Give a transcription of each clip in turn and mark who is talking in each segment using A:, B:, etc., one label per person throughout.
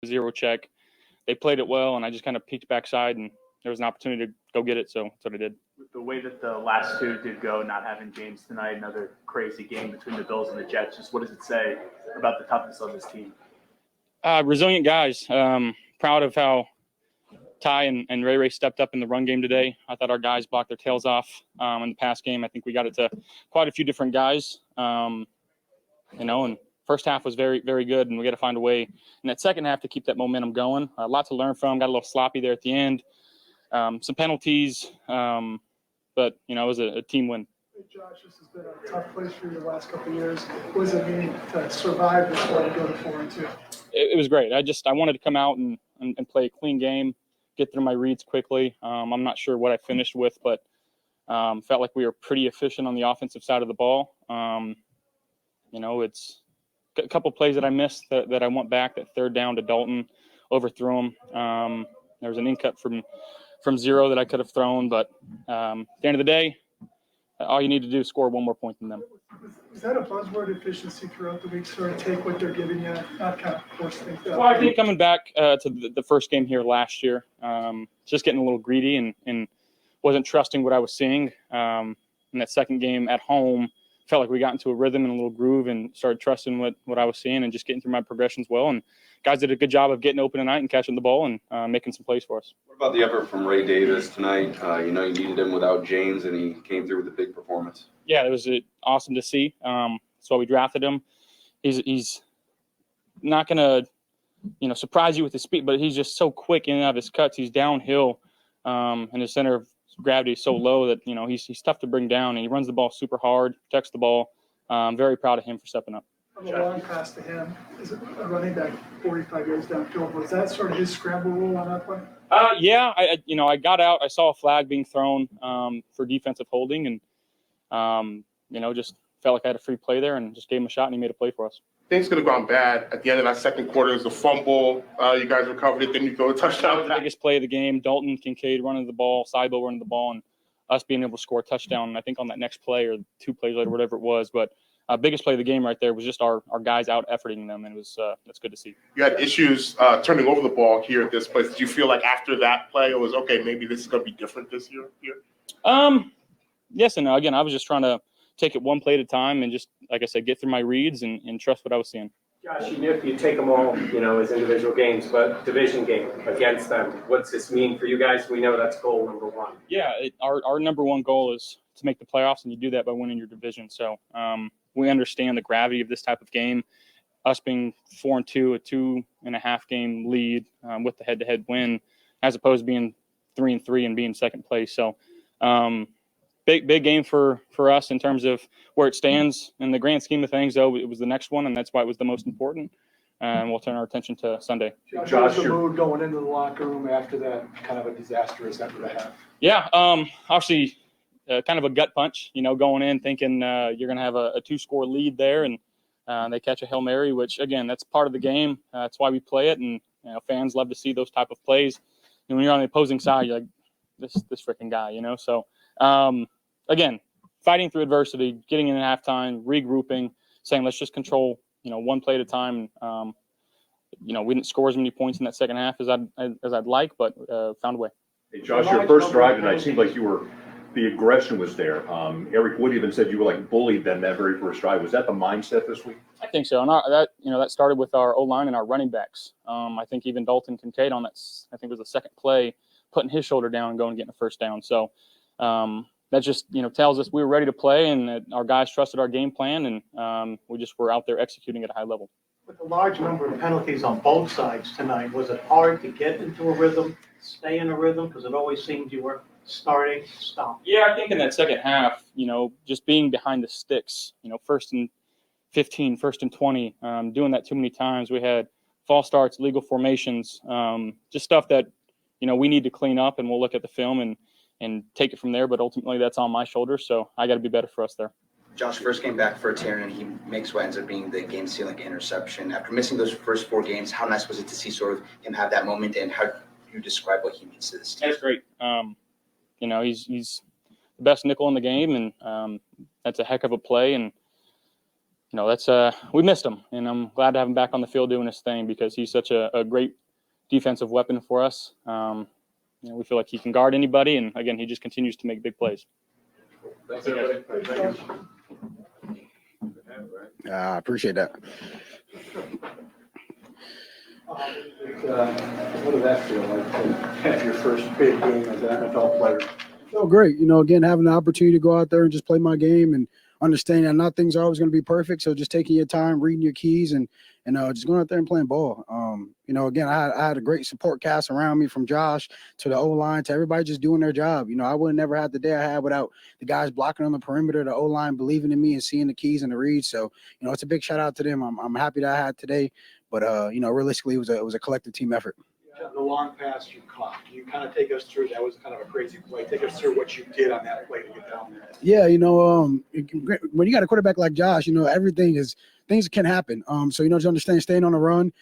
A: zero check. They played it well, and I just kind of peeked backside, and there was an opportunity to go get it, so that's what I did.
B: With the way that the last two did go, not having James tonight, another crazy game between the Bills and the Jets, just what does it say about the toughness of this team?
A: Resilient guys. Proud of how Ty and Ray stepped up in the run game today. I thought our guys blocked their tails off in the pass game. I think we got it to quite a few different guys, and first half was very, very good, and we got to find a way in that second half to keep that momentum going. A lot to learn from. Got a little sloppy there at the end. Some penalties, but, it was a team win.
C: Hey Josh, this has been a tough place for you the last couple of years. What does it mean to survive this way and go to 4-2?
A: It was great. I wanted to come out and play a clean game, get through my reads quickly. I'm not sure what I finished with, but felt like we were pretty efficient on the offensive side of the ball. It's a couple plays that I missed that I went back, that third down to Dalton, overthrew him. There was an in-cut from zero that I could have thrown, but at the end of the day, all you need to do is score one more point than them.
C: Is that a buzzword, efficiency, throughout the week? Sort of take what they're giving you, not kind of force things out?
A: Well, I think coming back to the first game here last year, just getting a little greedy and wasn't trusting what I was seeing. In that second game at home, felt like we got into a rhythm and a little groove and started trusting what I was seeing and just getting through my progressions well. And guys did a good job of getting open tonight and catching the ball and making some plays for us.
D: What about the effort from Ray Davis tonight? You needed him without James, and he came through with a big performance.
A: Yeah, it was awesome to see. That's why we drafted him. He's not going to, surprise you with his speed, but he's just so quick in and out of his cuts. He's downhill, and his center of gravity is so low that, he's tough to bring down, and he runs the ball super hard, protects the ball. Very proud of him for stepping up.
C: On the long pass to him, is it a running back 45 yards downfield? Was that sort of his scramble rule on that play?
A: Yeah, I got out. I saw a flag being thrown for defensive holding, and just felt like I had a free play there, and just gave him a shot, and he made a play for us.
E: Things could have gone bad at the end of that second quarter. It was a fumble. You guys recovered it. Then you go a touchdown.
A: The biggest play of the game. Dalton Kincaid running the ball, Seibo running the ball, and us being able to score a touchdown. I think on that next play or 2 plays later, whatever it was, but. Biggest play of the game right there was just our guys out efforting them, and it was that's good to see.
E: You had issues turning over the ball here at this place. Did you feel like after that play it was okay? Maybe this is going to be different this year. Here?
A: Yes and no. Again, I was just trying to take it one play at a time and just, like I said, get through my reads and trust what I was seeing.
F: Josh, you take them all, as individual games, but division game against them. What's this mean for you guys? We know that's goal number one.
A: Yeah, our number one goal is to make the playoffs, and you do that by winning your division. So. We understand the gravity of this type of game. Us being 4-2, a 2.5 game lead with the head-to-head win, as opposed to being 3-3 and being second place. So, big game for us in terms of where it stands in the grand scheme of things. Though it was the next one, and that's why it was the most important. And we'll turn our attention to Sunday.
C: Josh, what was the mood going into the locker room after that kind of a disastrous end of the half?
A: Yeah, obviously. Kind of a gut punch, going in thinking you're going to have a 2-score lead there, and they catch a Hail Mary, which, again, that's part of the game. That's why we play it, and fans love to see those type of plays. And when you're on the opposing side, you're like, this freaking guy, So, again, fighting through adversity, getting in at halftime, regrouping, saying let's just control, one play at a time. We didn't score as many points in that second half as I'd like, but found a way.
G: Hey, Josh, your first drive tonight seemed like the aggression was there. Eric Wood even said you were like bullied them that very first drive. Was that the mindset this week?
A: I think so. And that started with our O-line and our running backs. I think even Dalton Kincaid on that, I think it was the second play, putting his shoulder down and going and getting a first down. So that just, tells us we were ready to play and that our guys trusted our game plan, and we just were out there executing at a high level.
H: With a large number of penalties on both sides tonight, was it hard to get into a rhythm, stay in a rhythm? Because it always seemed you were starting, stop.
A: Yeah, I think in that second half, just being behind the sticks, 1st and 15, 1st and 20, doing that too many times. We had false starts, legal formations, just stuff that, we need to clean up, and we'll look at the film and take it from there. But ultimately, that's on my shoulders, so I got to be better for us there.
I: Josh, first game back for Taryn, he makes what ends up being the game-sealing interception. After missing those first 4 games, how nice was it to see sort of him have that moment, and how do you describe what he means to this team?
A: That's great. He's the best nickel in the game, and that's a heck of a play. And that's we missed him, and I'm glad to have him back on the field doing his thing because he's such a great defensive weapon for us. We feel like he can guard anybody, and again, he just continues to make big plays.
G: Thanks, everybody. Thank you.
J: I appreciate that.
K: What did that feel like to have your first big game as an NFL player?
J: Oh, great. Again, having the opportunity to go out there and just play my game and understanding that not things are always going to be perfect. So just taking your time, reading your keys, and just going out there and playing ball. Again, I had a great support cast around me from Josh to the O-line to everybody just doing their job. I would have never had the day I had without the guys blocking on the perimeter, the O-line believing in me and seeing the keys and the reads. So, it's a big shout out to them. I'm happy that I had today. But, realistically, it was a collective team effort.
K: The long pass you caught. Can you kind of take us through? That was kind of a crazy play. Take us through what you did on that play to get down there.
J: Yeah, when you got a quarterback like Josh, things can happen. So just understand staying on the run,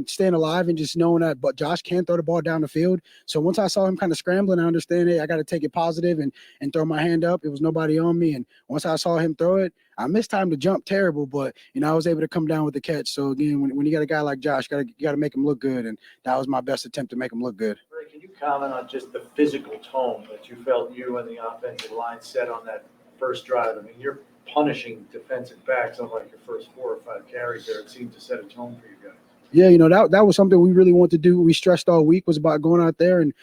J: staying alive, and just knowing that. But Josh can throw the ball down the field. So once I saw him kind of scrambling, I understand, hey, I got to take it positive and throw my hand up. It was nobody on me, and once I saw him throw it, I missed time to jump terrible, but I was able to come down with the catch. So again, when you got a guy like Josh, you got to make him look good, and that was my best attempt to make him look good.
K: Ray, can you comment on just the physical tone that you felt you and the offensive line set on that first drive? I mean, you're punishing defensive backs on like your first 4 or 5 carries there. It seemed to set a tone for you guys.
J: Yeah, that was something we really wanted to do. We stressed all week was about going out there and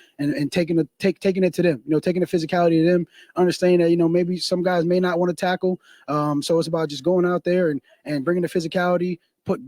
J: taking it to them, taking the physicality to them, understanding that, maybe some guys may not want to tackle. So it's about just going out there and bringing the physicality,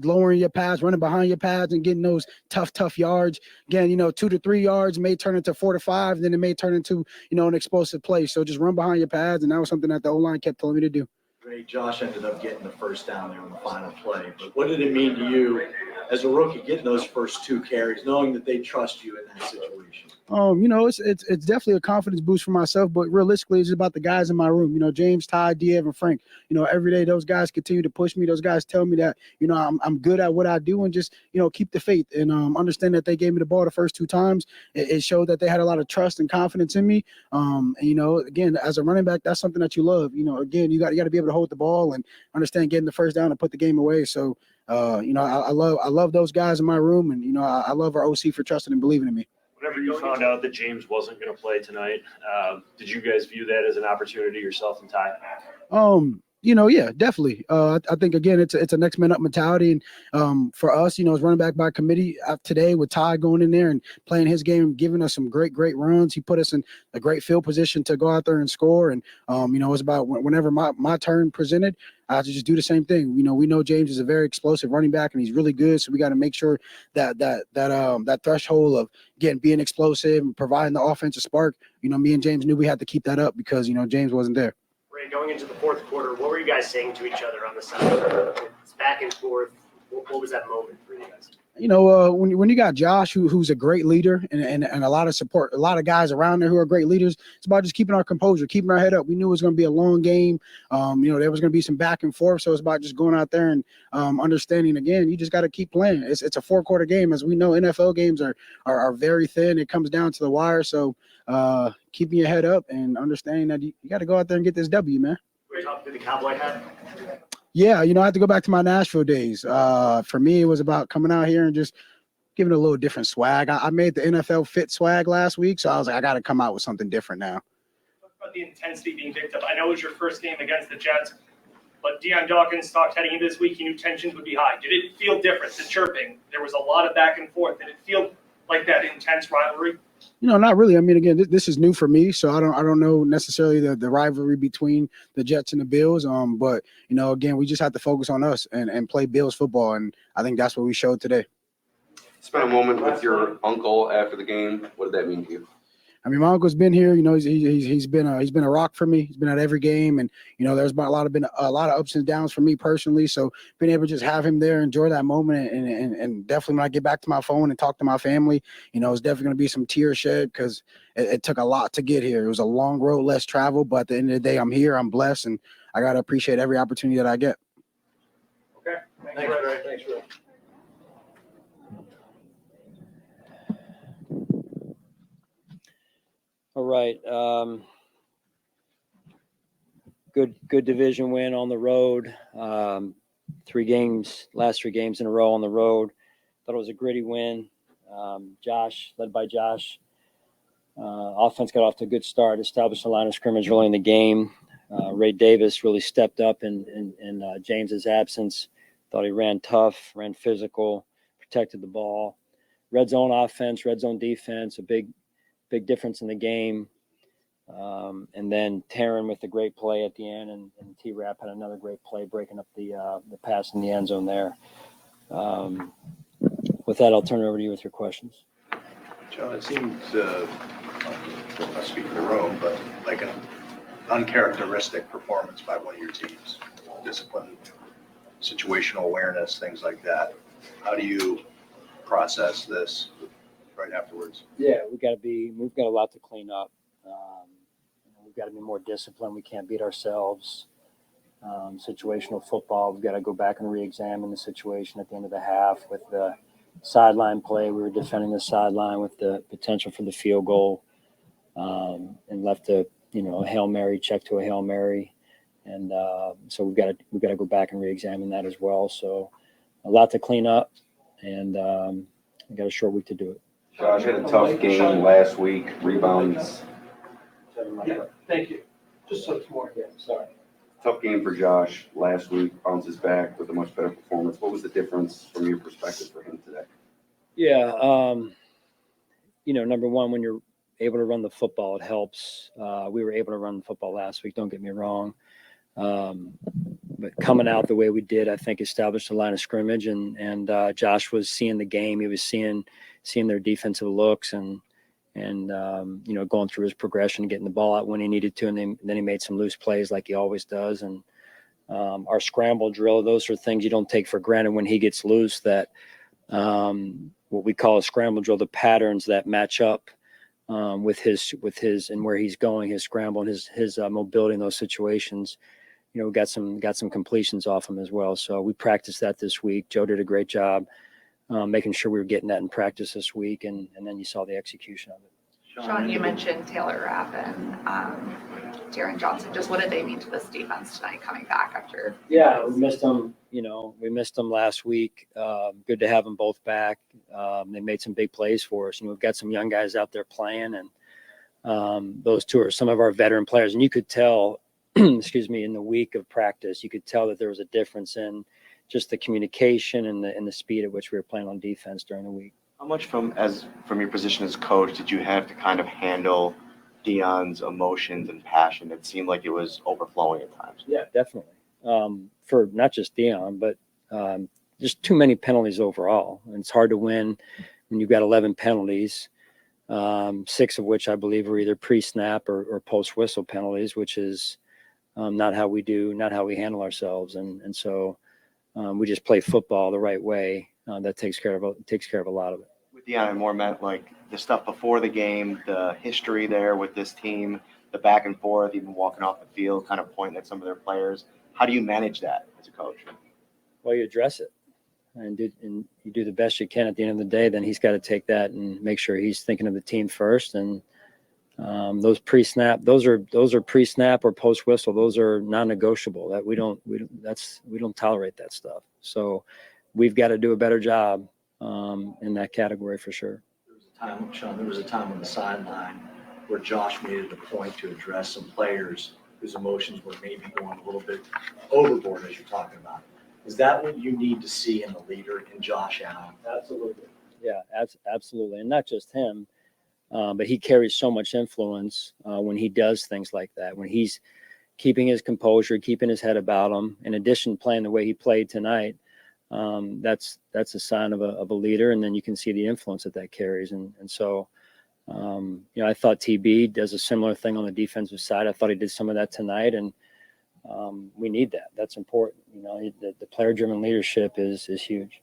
J: lowering your pads, running behind your pads and getting those tough yards. Again, 2 to 3 yards may turn into 4 to 5, then it may turn into, an explosive play. So just run behind your pads. And that was something that the O-line kept telling me to do.
K: Ray, Josh ended up getting the first down there on the final play. But what did it mean to you as a rookie getting those first 2 carries, knowing that they trust you in that situation?
J: It's definitely a confidence boost for myself, but realistically, it's about the guys in my room. James, Ty, Diev, and Frank. Every day those guys continue to push me. Those guys tell me that I'm good at what I do, and just keep the faith and understand that they gave me the ball the first 2 times. It showed that they had a lot of trust and confidence in me. Again, as a running back, that's something that you love. Again, you got to be able to hold the ball and understand getting the first down and put the game away. So I love those guys in my room, and I love our OC for trusting and believing in me.
L: Whenever you found out that James wasn't going to play tonight, did you guys view that as an opportunity yourself and Ty?
J: Yeah, definitely. I think again, it's a next man up mentality, and for us, it's running back by committee today with Ty going in there and playing his game, giving us some great runs. He put us in a great field position to go out there and score, and it's about whenever my turn presented, I have to just do the same thing. We know James is a very explosive running back, and he's really good. So we got to make sure that threshold of being explosive and providing the offensive spark. Me and James knew we had to keep that up because James wasn't there.
M: Ray, going into the fourth quarter, what were you guys saying to each other on the sideline? It's back and forth. What was that moment for you guys?
J: When you got Josh, who's a great leader and a lot of support, a lot of guys around there who are great leaders, it's about just keeping our composure, keeping our head up. We knew it was going to be a long game. There was going to be some back and forth. So it's about just going out there and understanding, again, you just got to keep playing. It's a 4-quarter game. As we know, NFL games are very thin. It comes down to the wire. So keeping your head up and understanding that you got to go out there and get this W, man.
M: We're talking to the cowboy hat.
J: Yeah, I had to go back to my Nashville days. For me, it was about coming out here and just giving a little different swag. I made the NFL fit swag last week, so I was like, I got to come out with something different now.
M: Talk about the intensity being picked up. I know it was your first game against the Jets, but Deion Dawkins talked heading into this week. He knew tensions would be high. Did it feel different? The chirping, there was a lot of back and forth. Did it feel like that intense rivalry?
J: Not really. I mean, again, this is new for me, so I don't know necessarily the rivalry between the Jets and the Bills. But again, we just have to focus on us and play Bills football, and I think that's what we showed today.
D: Spent a moment with your uncle after the game. What did that mean to you?
J: I mean, my uncle's been here. He's been a rock for me. He's been at every game, and there's been a lot of ups and downs for me personally. So being able to just have him there, enjoy that moment, and definitely when I get back to my phone and talk to my family, it's definitely going to be some tears shed because it took a lot to get here. It was a long road, less travel, but at the end of the day, I'm here. I'm blessed, and I got to appreciate every opportunity that I get.
M: Okay.
K: Thanks, Ray. Thanks, Ray.
N: All right. Good division win on the road. last 3 games in a row on the road. Thought it was a gritty win. Josh, led by Josh, offense got off to a good start, established a line of scrimmage early in the game. Ray Davis really stepped up in James's absence. Thought he ran tough, ran physical, protected the ball. Red zone offense, red zone defense, a big difference in the game. And then Taryn with a great play at the end, and T-Rap had another great play breaking up the pass in the end zone there. With that, I'll turn it over to you with your questions.
O: John, it seems, I speak for the room, but like an uncharacteristic performance by one of your teams. Discipline, situational awareness, things like that. How do you process this right afterwards?
N: Yeah, we've got a lot to clean up. We've got to be more disciplined. We can't beat ourselves. Situational football, we've got to go back and re-examine the situation at the end of the half with the sideline play. We were defending the sideline with the potential for the field goal, and left a Hail Mary, check to a Hail Mary. And so we've got to go back and re-examine that as well. So a lot to clean up, and we've got a short week to do it.
D: Josh had a tough game last week, rebounds.
H: Yeah, thank you. Just so it's more, yeah, sorry.
D: Tough game for Josh last week, bounces back with a much better performance. What was the difference from your perspective for him today?
N: Yeah, number one, when you're able to run the football, it helps. We were able to run the football last week, don't get me wrong. But coming out the way we did, I think established a line of scrimmage, and Josh was seeing the game. He was seeing their defensive looks and going through his progression, getting the ball out when he needed to, and then he made some loose plays like he always does. And our scramble drill, those are things you don't take for granted when he gets loose, that what we call a scramble drill, the patterns that match up with his and where he's going, his scramble and his mobility in those situations. We got some completions off him as well. So we practiced that this week. Joe did a great job making sure we were getting that in practice this week, and then you saw the execution of it.
P: Sean, you mentioned Taylor Rapp and Darren Johnson. Just what did they mean to this defense tonight coming back after?
N: Yeah, we missed them. We missed them last week. Good to have them both back. They made some big plays for us. We've got some young guys out there playing, and those two are some of our veteran players. And you could tell, in the week of practice, you could tell that there was a difference in just the communication and the speed at which we were playing on defense during the week.
Q: How much from your position as coach did you have to kind of handle Deion's emotions and passion? It seemed like it was overflowing at times.
N: Yeah, definitely. For not just Deion, but just too many penalties overall. And it's hard to win when you've got 11 penalties, 6 of which I believe were either pre-snap or post-whistle penalties, which is not how we handle ourselves. And so we just play football the right way. That takes care of a lot of it.
Q: With Deion, I more meant like the stuff before the game, the history there with this team, the back and forth, even walking off the field, kind of pointing at some of their players. How do you manage that as a coach?
N: Well, you address it, and you do the best you can. At the end of the day, then he's got to take that and make sure he's thinking of the team first. And those pre-snap, those are pre-snap or post-whistle. Those are non-negotiable. That we don't tolerate that stuff. So we've got to do a better job in that category for sure.
K: There was a time on the sideline where Josh made it a point to address some players whose emotions were maybe going a little bit overboard, as you're talking about. Is that what you need to see in the leader in Josh Allen?
N: Absolutely. Yeah, absolutely. And not just him, but he carries so much influence when he does things like that, when he's keeping his composure, keeping his head about him. In addition, playing the way he played tonight, that's a sign of a leader, and then you can see the influence that carries. And so, I thought TB does a similar thing on the defensive side. I thought he did some of that tonight, and we need that. That's important. The player-driven leadership is huge.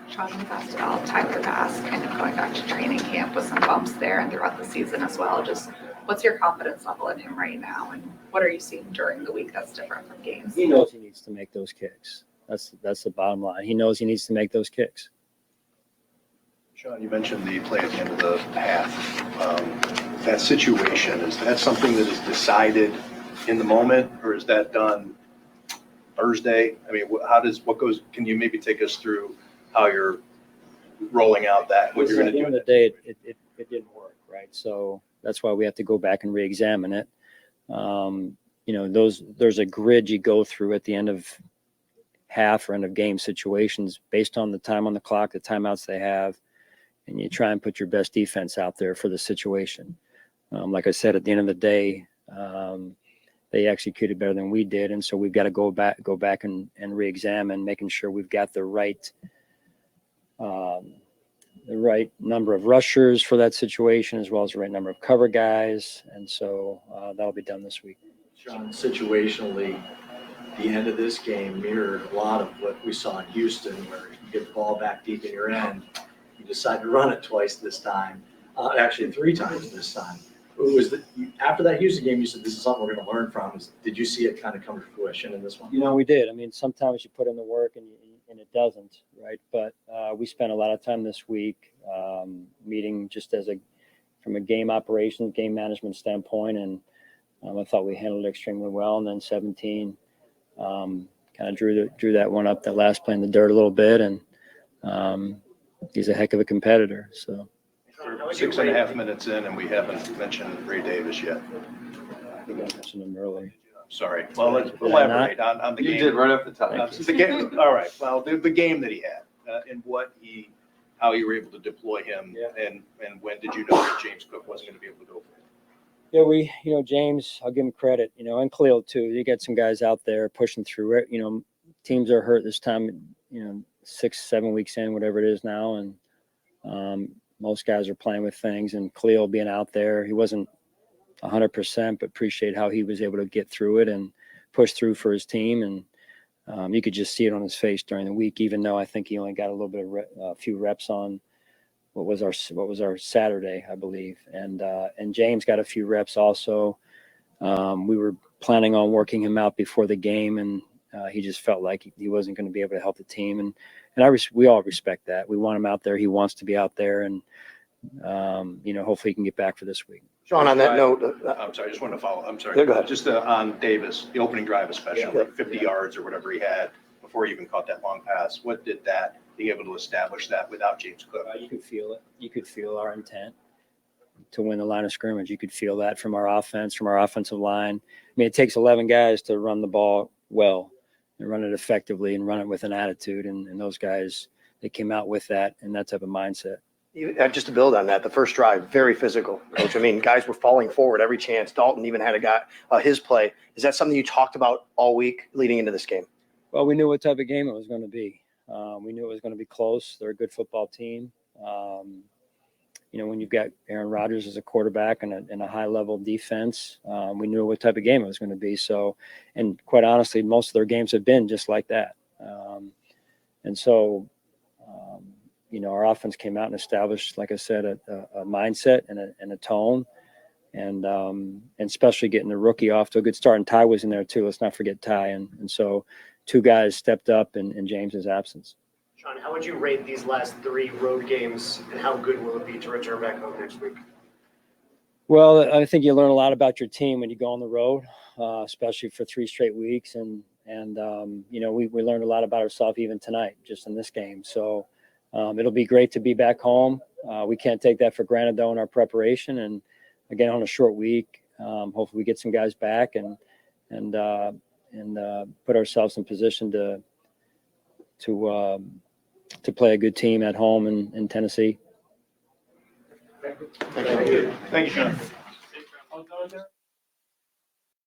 P: Sean, you asked about Tyler Bass kind of going back to training camp with some bumps there and throughout the season as well. Just what's your confidence level in him right now, and what are you seeing during the week that's different from games?
N: He knows he needs to make those kicks. That's the bottom line. He knows he needs to make those kicks.
O: Sean, you mentioned the play at the end of the half. That situation, is that something that is decided in the moment, or is that done Thursday? I mean, can you maybe take us through how you're rolling out that, what you're
N: At
O: going
N: the
O: to
N: end
O: do?
N: of the day, it didn't work, right? So that's why we have to go back and re-examine it. There's a grid you go through at the end of half or end of game situations based on the time on the clock, the timeouts they have, and you try and put your best defense out there for the situation. Like I said, at the end of the day, they executed better than we did, and so we've got to go back and re-examine, making sure we've got the right number of rushers for that situation, as well as the right number of cover guys, and so that'll be done this week.
K: Sean, situationally, the end of this game mirrored a lot of what we saw in Houston, where you get the ball back deep in your end. You decide to run it twice this time, actually 3 times this time. After that Houston game, you said this is something we're going to learn from. Did you see it kind of come to fruition in this one?
N: We did. I mean, sometimes you put in the work and it doesn't, right? But we spent a lot of time this week meeting just from a game operation, game management standpoint, and I thought we handled it extremely well. And then 17 kind of drew that one up, that last play in the dirt a little bit, and he's a heck of a competitor. So.
O: We're 6.5 minutes in, and we haven't mentioned Ray Davis yet.
N: I think I mentioned him earlier.
O: Sorry. Well, let's elaborate on the game.
D: You did right off the top.
O: The game. All right. Well, the game that he had and how you were able to deploy him, and when did you know that James Cook wasn't going to be able to go for it?
N: Yeah, James, I'll give him credit, and Khalil too. You get some guys out there pushing through it. Teams are hurt this time, 6-7 weeks in, whatever it is now. And most guys are playing with things, and Khalil being out there, he wasn't 100%, but appreciate how he was able to get through it and push through for his team. And you could just see it on his face during the week, even though I think he only got a little bit of a few reps on what was our Saturday, I believe. And James got a few reps also. We were planning on working him out before the game, and he just felt like he wasn't going to be able to help the team. And we all respect that. We want him out there. He wants to be out there, and hopefully he can get back for this week.
Q: Sean, on that note,
O: I'm sorry, I just wanted to follow. I'm sorry.
Q: Yeah, go ahead.
O: Just on Davis, the opening drive especially, 50 yards or whatever he had before he even caught that long pass. What did that, being able to establish that without James Cook?
N: You could feel it. You could feel our intent to win the line of scrimmage. You could feel that from our offense, from our offensive line. I mean, it takes 11 guys to run the ball well and run it effectively and run it with an attitude. And those guys, they came out with that and that type of mindset.
Q: just to build on that, the first drive, very physical, Coach. I mean, guys were falling forward every chance. Dalton even had a guy, his play. Is that something you talked about all week leading into this game?
N: Well, we knew what type of game it was going to be. We knew it was going to be close. They're a good football team. When you've got Aaron Rodgers as a quarterback and a high-level defense, we knew what type of game it was going to be. So, and quite honestly, most of their games have been just like that. Our offense came out and established, like I said, a mindset and a tone, and especially getting the rookie off to a good start. And Ty was in there too. Let's not forget Ty. And so two guys stepped up in James's absence.
R: Sean, how would you rate these last three road games, and how good will it be to return back home next week?
N: Well, I think you learn a lot about your team when you go on the road, especially for 3 straight weeks. And we learned a lot about ourselves even tonight, just in this game. So it'll be great to be back home. We can't take that for granted, though, in our preparation. And again, on a short week, hopefully we get some guys back and put ourselves in position to play a good team at home in Tennessee.
O: Thank you. Thank you, Sean.